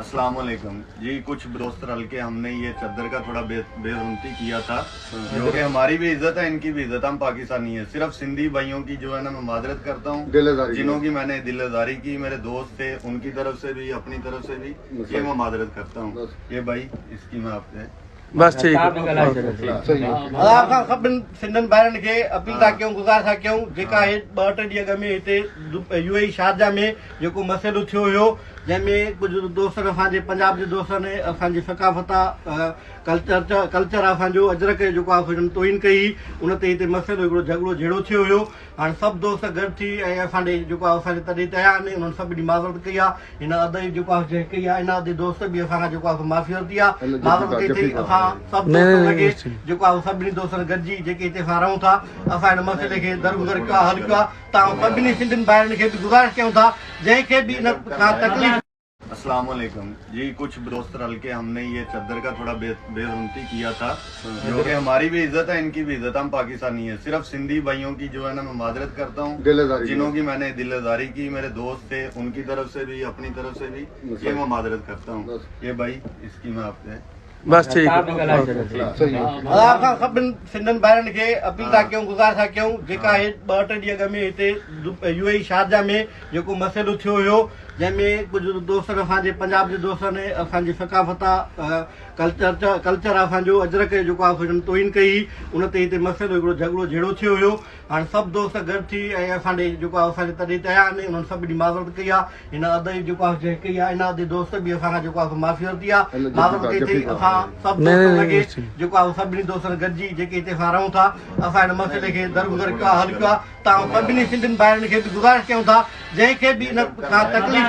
अस्सलाम वालेकुम जी। कुछ दोस्त रल के हमने ये चद्दर का थोड़ा बेरुमती किया था, जो कि हमारी भी इज्जत है, इनकी भी इज्जत। हम पाकिस्तानी है। सिर्फ सिंधी भाइयों की जो है ना, मैं मादरत करता हूँ जिन्हों की मैंने दिलदारी की, मेरे दोस्त थे, उनकी तरफ से भी, अपनी तरफ से भी, ये मैं मादरत करता हूँ। ये भाई इसकी मैं आपसे बस ठीक है। सभिनि सिंधियुनि भाइरनि खे अपील था कयूं, गुज़ारिश था कयूं, जेका 2-3 ॾींहं अॻु में हिते UAE शारजा में जेको मसइलो थियो हुयो, जंहिंमें कुझु दोस्तनि, असांजे पंजाब जे दोस्तनि असांजी सकाफ़त आहे, कल्चर आहे असांजो, अजरक जेको आहे हुननि तोहिन कई, उन ते हिते मसइलो हिकिड़ो झगड़ो जहिड़ो थियो हुयो। हाणे सभु दोस्त गॾु थी ऐं असांजे जेको आहे असांजे तॾहिं तयार आहिनि, उन्हनि सभिनी माज़रत कई आहे। हिन अदई जेको आहे कई आहे, इन अदे दोस्त बि असांखां जेको आहे माफ़ियती आहे, माज़रत कई अथई। असां सभु दोस्त लॻे जेको आहे सभिनी दोस्तनि गॾिजी जेके हिते असां रहूं था, असां हिन मसइले खे दरगुज़र कयो आहे, हल कयो आहे। तव्हां सभिनी सिंधियुनि भाइरनि खे बि गुज़ारिश कयूं था, जंहिंखे बि इन खां तकलीफ़। अस्सलाम वालेकुम जी। कुछ दोस्त रल के हमने ये चद्दर का थोड़ा बेरुमती किया था, जो कि हमारी भी इज्जत है, इनकी भी इज्जत। हम पाकिस्तानी है। सिर्फ सिंधी भाइयों की जो है ना, मैं मादरत करता हूँ जिन्हों की मैंने दिलदारी की, मेरे दोस्त थे, उनकी तरफ से भी, अपनी तरफ से भी, ये मैं मादरत करता हूँ। ये भाई इसकी मैं आपसे बस ठीक है। सभिनि सिंधियुनि भाइरनि खे अपील था कयूं, गुज़ारिश था कयूं, जेका 2-3 ॾींहं अॻु में हिते UAE शारजा में जेको मसइलो थियो हुयो, जंहिंमें कुझु दोस्तनि, असांजे पंजाब जे दोस्तनि असांजी सकाफ़त आहे, कल्चर आहे असांजो, अजरक जेको आहे हुननि तोहिन कई, उन ते हिते मसइलो हिकिड़ो झगड़ो जहिड़ो थियो हुयो। हाणे सभु दोस्त गॾु थी ऐं असांजे जेको आहे असांजे तॾहिं तयार आहिनि, उन्हनि सभिनी माज़रत कई आहे। हिन अदई जेको आहे कई आहे, इन अदे दोस्त बि असांखां जेको आहे माफ़ियती आहे, माज़रत कई अथई। असां सभु दोस्त लॻे जेको आहे सभिनी दोस्तनि गॾिजी जेके हिते असां रहूं था, असां हिन मसइले खे दरगुज़र कयो आहे, हल कयो आहे। तव्हां सभिनी सिंधियुनि भाइरनि खे बि गुज़ारिश कयूं था, जंहिंखे बि इन खां तकलीफ़